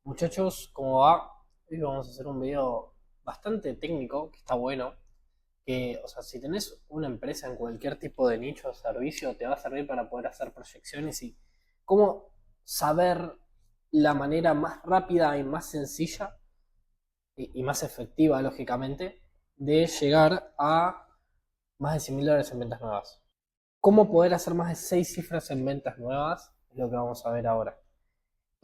Muchachos, ¿cómo va? Hoy vamos a hacer un video bastante técnico, que está bueno. Que, o sea, si tenés una empresa en cualquier tipo de nicho o servicio, te va a servir para poder hacer proyecciones y cómo saber la manera más rápida y más sencilla y más efectiva, lógicamente, de llegar a más de $100.000 en ventas nuevas. Cómo poder hacer más de 6 cifras en ventas nuevas es lo que vamos a ver ahora.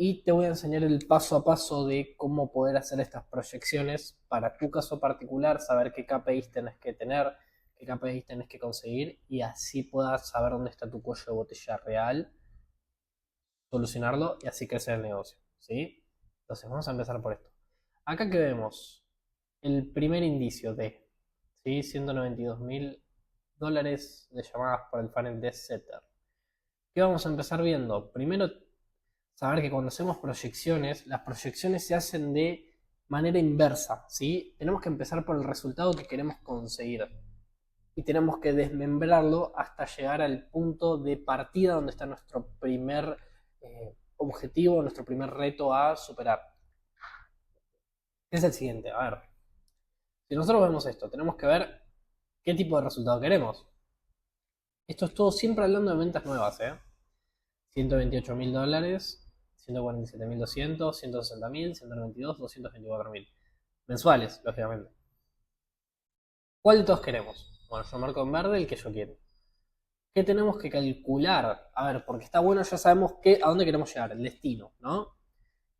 Y te voy a enseñar el paso a paso de cómo poder hacer estas proyecciones para tu caso particular, saber qué KPIs tenés que tener, qué KPIs tenés que conseguir y así puedas saber dónde está tu cuello de botella real, solucionarlo y así crecer el negocio. ¿Sí? Entonces vamos a empezar por esto. Acá que vemos el primer indicio de ¿sí? $192.000 de llamadas por el funnel de Setter. ¿Qué vamos a empezar viendo? Primero saber que cuando hacemos proyecciones, las proyecciones se hacen de manera inversa, ¿sí? Tenemos que empezar por el resultado que queremos conseguir y tenemos que desmembrarlo hasta llegar al punto de partida donde está nuestro primer objetivo, nuestro primer reto a superar. Es el siguiente, a ver, si nosotros vemos esto, tenemos que ver qué tipo de resultado queremos. Esto es todo siempre hablando de ventas nuevas, ¿eh? $128.000, 147.200, 160.000, 192, 224.000. Mensuales, lógicamente. ¿Cuál de todos queremos? Bueno, yo marco en verde el que yo quiero. ¿Qué tenemos que calcular? A ver, porque está bueno, ya sabemos a dónde queremos llegar, el destino, ¿no?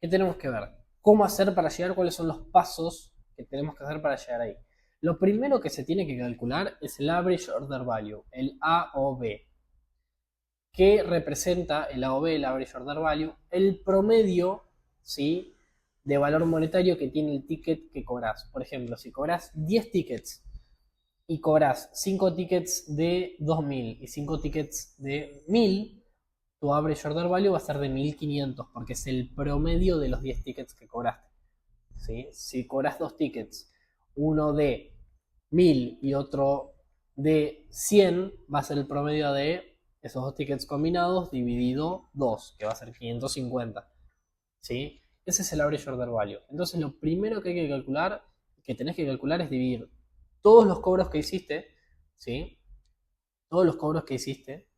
¿Qué tenemos que ver? ¿Cómo hacer para llegar? ¿Cuáles son los pasos que tenemos que hacer para llegar ahí? Lo primero que se tiene que calcular es el Average Order Value, el AOV. Que representa el AOV, el Average Order Value, el promedio, ¿sí? De valor monetario que tiene el ticket que cobras. Por ejemplo, si cobras 10 tickets y cobras 5 tickets de 2.000 y 5 tickets de 1.000, tu average order value va a ser de 1.500 porque es el promedio de los 10 tickets que cobraste. ¿Sí? Si cobras 2 tickets, uno de 1.000 y otro de 100, va a ser el promedio de esos dos tickets combinados dividido 2, que va a ser 550. ¿Sí? Ese es el average order value. Entonces lo primero que hay que calcular, que tenés que calcular es dividir todos los cobros que hiciste, ¿sí? Todos los cobros que hiciste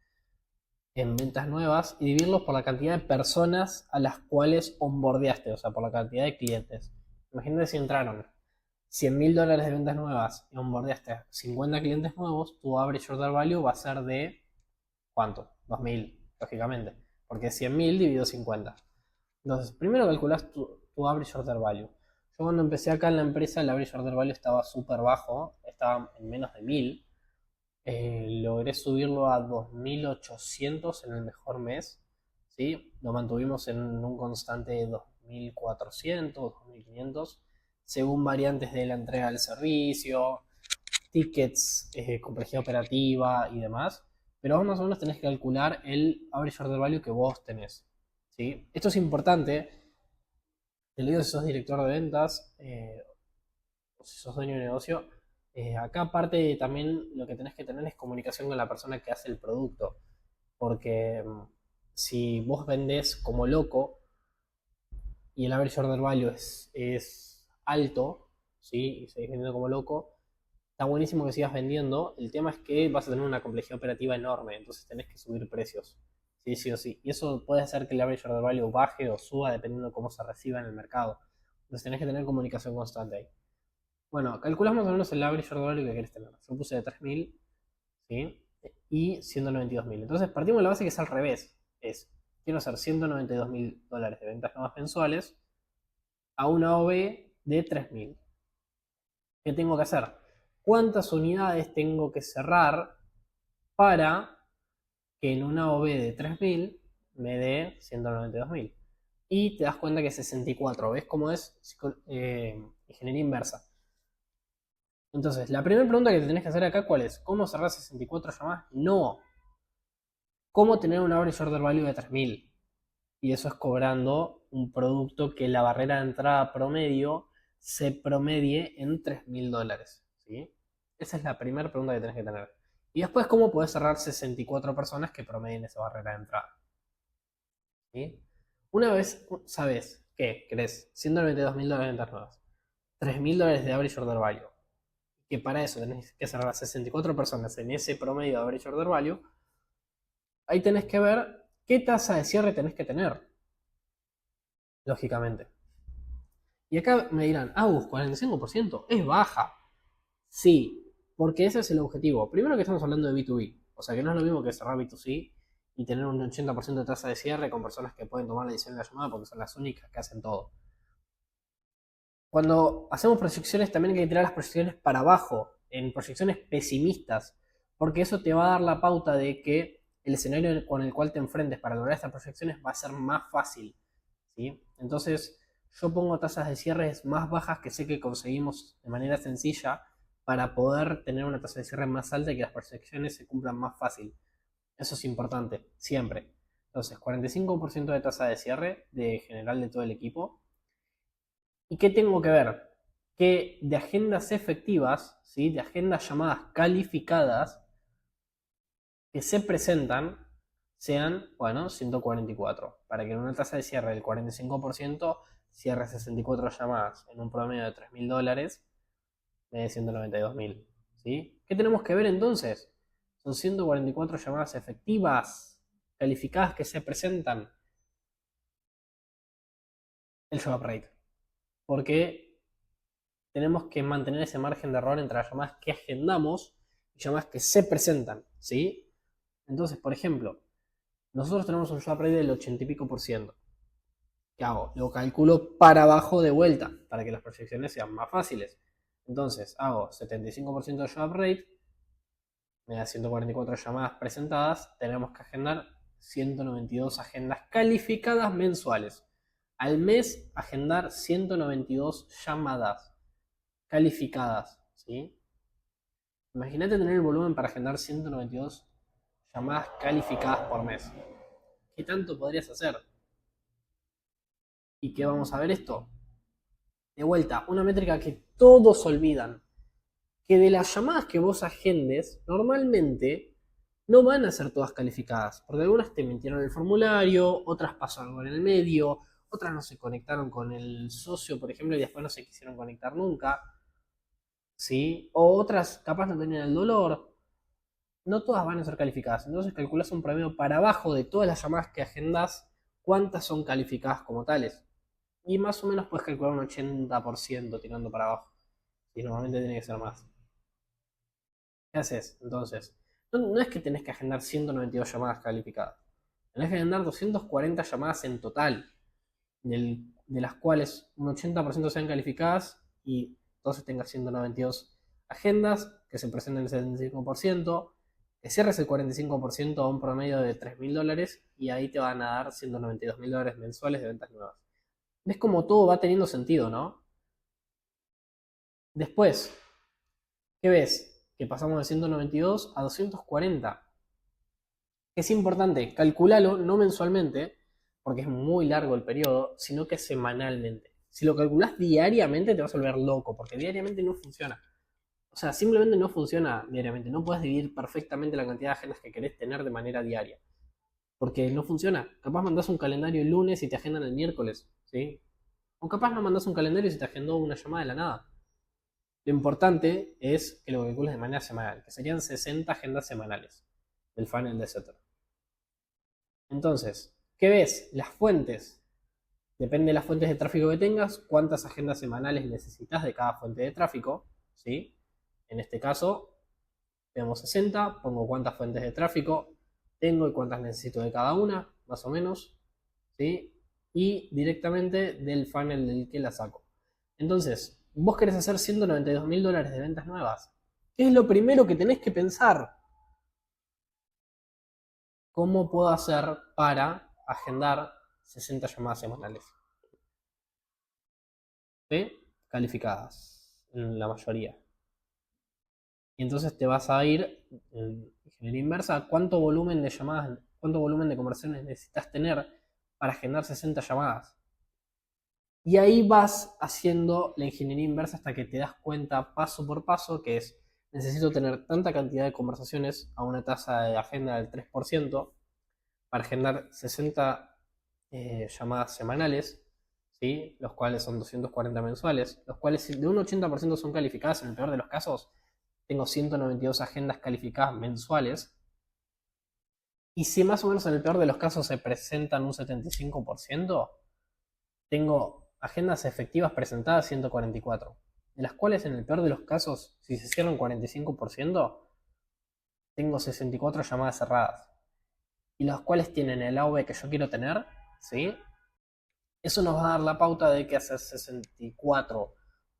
en ventas nuevas y dividirlos por la cantidad de personas a las cuales onboardeaste, o sea, por la cantidad de clientes. Imagínate si entraron $100.000 de ventas nuevas y onboardeaste 50 clientes nuevos, tu average order value va a ser de ¿cuánto? 2.000, lógicamente, porque 100.000 dividido 50. Entonces, primero calculas tu average order value. Yo cuando empecé acá en la empresa, el average order value estaba súper bajo, estaba en menos de 1.000. Logré subirlo a 2.800 en el mejor mes. ¿Sí? Lo mantuvimos en un constante de 2.400, 2.500, según variantes de la entrega del servicio, tickets, complejidad operativa y demás. Pero vos más o menos tenés que calcular el average order value que vos tenés. ¿Sí? Esto es importante. Te lo digo si sos director de ventas o si sos dueño de negocio. Acá aparte también lo que tenés que tener es comunicación con la persona que hace el producto. Porque si vos vendés como loco y el average order value es alto, ¿sí? Y seguís vendiendo como loco, está buenísimo que sigas vendiendo. El tema es que vas a tener una complejidad operativa enorme, entonces tenés que subir precios. Sí, sí o sí. Y eso puede hacer que el average order value baje o suba dependiendo de cómo se reciba en el mercado. Entonces tenés que tener comunicación constante ahí. Bueno, calculamos más o menos el average order value que querés tener. Yo puse de 3.000, ¿sí? Y 192.000. Entonces partimos de la base que es al revés. Quiero hacer $192.000 de ventas nuevas mensuales a una OV de 3.000. ¿Qué tengo que hacer? ¿Cuántas unidades tengo que cerrar para que en una OV de 3.000 me dé 192.000? Y te das cuenta que es 64. ¿Ves cómo es ingeniería inversa? Entonces, la primera pregunta que te tenés que hacer acá, ¿cuál es? ¿Cómo cerrar 64 llamadas? No. ¿Cómo tener un average order value de 3.000? Y eso es cobrando un producto que la barrera de entrada promedio se promedie en $3.000. ¿Sí? Esa es la primera pregunta que tenés que tener. Y después, ¿cómo podés cerrar 64 personas que promedien esa barrera de entrada? ¿Sí? Una vez sabes ¿qué? ¿Querés? $192.000 de ventas nuevas. $3.000 de average order value. Que para eso tenés que cerrar a 64 personas en ese promedio de average order value. Ahí tenés que ver qué tasa de cierre tenés que tener. Lógicamente. Y acá me dirán, 45% es baja. Sí, porque ese es el objetivo. Primero que estamos hablando de B2B. O sea que no es lo mismo que cerrar B2C y tener un 80% de tasa de cierre con personas que pueden tomar la decisión de la llamada porque son las únicas que hacen todo. Cuando hacemos proyecciones también hay que tirar las proyecciones para abajo, en proyecciones pesimistas, porque eso te va a dar la pauta de que el escenario con el cual te enfrentes para lograr estas proyecciones va a ser más fácil, ¿sí? Entonces yo pongo tasas de cierres más bajas que sé que conseguimos de manera sencilla para poder tener una tasa de cierre más alta y que las proyecciones se cumplan más fácil. Eso es importante, siempre. Entonces, 45% de tasa de cierre de general de todo el equipo. ¿Y qué tengo que ver? Que de agendas efectivas, ¿sí? De agendas llamadas calificadas, que se presentan, sean, bueno, 144. Para que en una tasa de cierre del 45% cierre 64 llamadas en un promedio de $3.000, de 192.000. ¿Sí? ¿Qué tenemos que ver entonces? Son 144 llamadas efectivas, calificadas que se presentan. El show up rate. Porque tenemos que mantener ese margen de error entre las llamadas que agendamos y llamadas que se presentan, ¿sí? Entonces, por ejemplo, nosotros tenemos un show up rate del 80 y pico por ciento. ¿Qué hago? Lo calculo para abajo de vuelta, para que las proyecciones sean más fáciles. Entonces, hago 75% de show up rate, me da 144 llamadas presentadas, tenemos que agendar 192 agendas calificadas mensuales. Al mes, agendar 192 llamadas calificadas, ¿sí? Imagínate tener el volumen para agendar 192 llamadas calificadas por mes. ¿Qué tanto podrías hacer? ¿Y qué vamos a ver esto? De vuelta, una métrica que todos olvidan. Que de las llamadas que vos agendes, normalmente no van a ser todas calificadas. Porque algunas te mintieron en el formulario, otras pasó algo en el medio, otras no se conectaron con el socio, por ejemplo, y después no se quisieron conectar nunca. ¿Sí? O otras capaz no tenían el dolor. No todas van a ser calificadas. Entonces calculas un promedio para abajo de todas las llamadas que agendas, cuántas son calificadas como tales. Y más o menos puedes calcular un 80% tirando para abajo. Y normalmente tiene que ser más. ¿Qué haces? Entonces, no es que tenés que agendar 192 llamadas calificadas. Tenés que agendar 240 llamadas en total, de las cuales un 80% sean calificadas y entonces tengas 192 agendas que se presenten el 75%, que cierres el 45% a un promedio de $3.000 y ahí te van a dar $192.000 mensuales de ventas nuevas. ¿Ves cómo todo va teniendo sentido, no? Después, ¿qué ves? Que pasamos de 192 a 240. Es importante, calculalo no mensualmente, porque es muy largo el periodo, sino que semanalmente. Si lo calculás diariamente te vas a volver loco, porque diariamente no funciona. O sea, simplemente no funciona diariamente. No puedes dividir perfectamente la cantidad de agendas que querés tener de manera diaria. Porque no funciona. Capaz mandás un calendario el lunes y te agendan el miércoles, ¿sí? O capaz no mandás un calendario y se te agendó una llamada de la nada. Lo importante es que lo calcules de manera semanal, que serían 60 agendas semanales del funnel de Setter. Entonces, ¿qué ves? Las fuentes. Depende de las fuentes de tráfico que tengas, cuántas agendas semanales necesitas de cada fuente de tráfico, ¿sí? En este caso, tenemos 60, pongo cuántas fuentes de tráfico tengo y cuántas necesito de cada una, más o menos, ¿sí? Y directamente del funnel del que la saco. Entonces, vos querés hacer $192.000 de ventas nuevas. ¿Qué es lo primero que tenés que pensar? ¿Cómo puedo hacer para agendar 60 llamadas semanales? ¿Sí? Calificadas, en la mayoría. Y entonces te vas a ir en ingeniería inversa a cuánto volumen de llamadas, cuánto volumen de conversaciones necesitas tener para agendar 60 llamadas. Y ahí vas haciendo la ingeniería inversa hasta que te das cuenta paso por paso que es, necesito tener tanta cantidad de conversaciones a una tasa de agenda del 3% para agendar 60 llamadas semanales, ¿sí? Los cuales son 240 mensuales, los cuales de un 80% son calificadas, en el peor de los casos, tengo 192 agendas calificadas mensuales. Y si más o menos en el peor de los casos se presentan un 75%, tengo agendas efectivas presentadas 144, de las cuales en el peor de los casos, si se cierran 45%, tengo 64 llamadas cerradas. Y las cuales tienen el AV que yo quiero tener, ¿sí? Eso nos va a dar la pauta de que hacer 64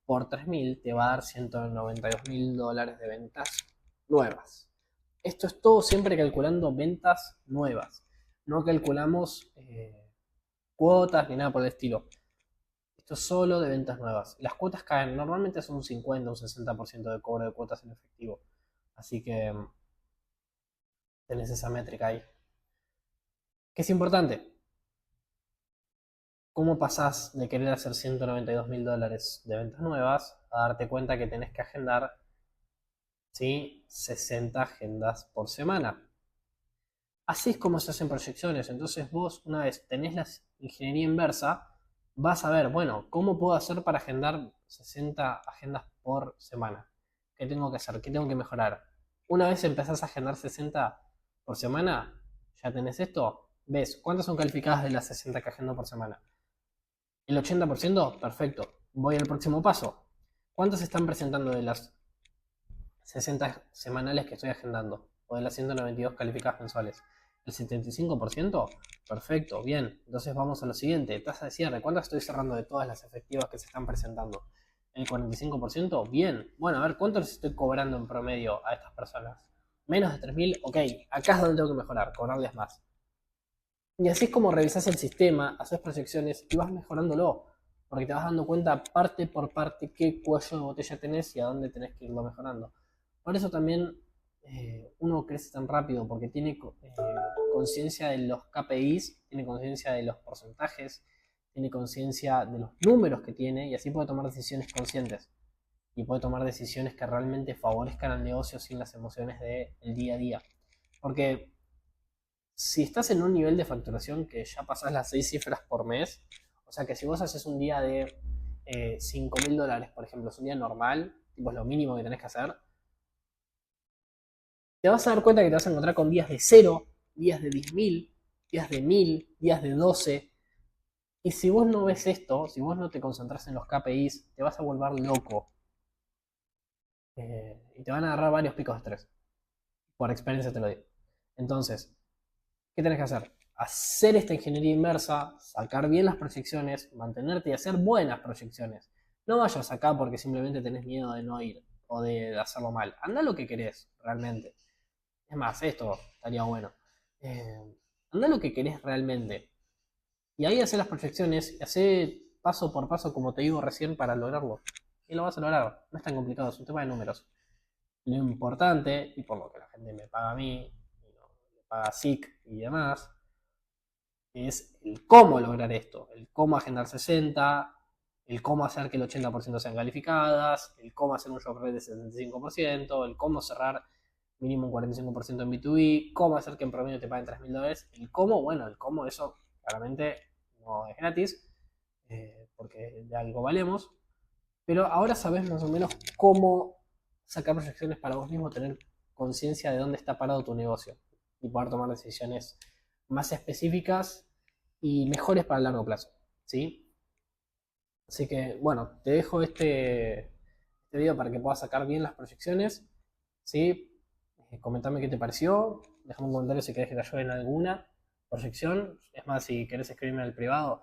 por 3.000 te va a dar $192.000 de ventas nuevas. Esto es todo siempre calculando ventas nuevas. No calculamos cuotas ni nada por el estilo. Esto es solo de ventas nuevas. Las cuotas caen, normalmente son un 50 o un 60% de cobro de cuotas en efectivo. Así que tenés esa métrica ahí. ¿Qué es importante? ¿Cómo pasás de querer hacer $192.000 de ventas nuevas a darte cuenta que tenés que agendar, ¿sí?, 60 agendas por semana? Así es como se hacen proyecciones. Entonces vos, una vez tenés la ingeniería inversa, vas a ver, bueno, ¿cómo puedo hacer para agendar 60 agendas por semana? ¿Qué tengo que hacer? ¿Qué tengo que mejorar? Una vez empezás a agendar 60 por semana, ya tenés esto, ves cuántas son calificadas de las 60 que agendo por semana. El 80%, perfecto. Voy al próximo paso. ¿Cuántas se están presentando de las 60 semanales que estoy agendando? O de las 192 calificadas mensuales. El 75%, perfecto, bien. Entonces vamos a lo siguiente. Tasa de cierre. ¿Cuántas estoy cerrando de todas las efectivas que se están presentando? El 45%, bien. Bueno, a ver, ¿cuánto les estoy cobrando en promedio a estas personas? Menos de 3.000, ok. Acá es donde tengo que mejorar, cobrarles más. Y así es como revisas el sistema, haces proyecciones y vas mejorándolo. Porque te vas dando cuenta parte por parte qué cuello de botella tenés y a dónde tenés que irlo mejorando. Por eso también uno crece tan rápido, porque tiene conciencia de los KPIs, tiene conciencia de los porcentajes, tiene conciencia de los números que tiene y así puede tomar decisiones conscientes. Y puede tomar decisiones que realmente favorezcan al negocio sin las emociones del día a día. Porque si estás en un nivel de facturación que ya pasás las 6 cifras por mes, o sea que si vos haces un día de $5.000, por ejemplo, es un día normal, tipo es lo mínimo que tenés que hacer, te vas a dar cuenta que te vas a encontrar con días de 0, días de 10.000, días de 1.000, días de 12. Y si vos no ves esto, si vos no te concentras en los KPIs, te vas a volver loco. Y te van a agarrar varios picos de estrés. Por experiencia te lo digo. Entonces, ¿qué tenés que hacer? Hacer esta ingeniería inversa, sacar bien las proyecciones, mantenerte y hacer buenas proyecciones. No vayas acá porque simplemente tenés miedo de no ir o de hacerlo mal. Anda lo que querés, realmente. Es más, esto estaría bueno. Anda lo que querés realmente. Y ahí hacer las proyecciones y hacer paso por paso, como te digo recién, para lograrlo. Y lo vas a lograr. No es tan complicado, es un tema de números. Lo importante, y por lo que la gente me paga a mí, y no le paga a SIC y demás, es el cómo lograr esto, el cómo agendar 60, el cómo hacer que el 80% sean calificadas, el cómo hacer un job rate de 75%, el cómo cerrar mínimo un 45% en B2B, cómo hacer que en promedio te paguen $3.000. El cómo, bueno, el cómo, eso claramente no es gratis, porque de algo valemos, pero ahora sabes más o menos cómo sacar proyecciones para vos mismo, tener conciencia de dónde está parado tu negocio y poder tomar decisiones más específicas y mejores para el largo plazo, ¿sí? Así que, bueno, te dejo este video para que puedas sacar bien las proyecciones, ¿sí? Comentame qué te pareció, déjame un comentario si querés que te ayude en alguna proyección. Es más, si querés escribirme al privado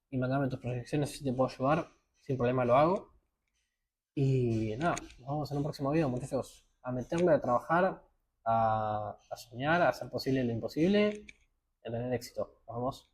y mandarme tus proyecciones, si te puedo ayudar, sin problema lo hago. Y nada, nos vemos en un próximo video, muchachos. A meterle a trabajar, a soñar, a hacer posible lo imposible y a tener éxito. Nos vemos.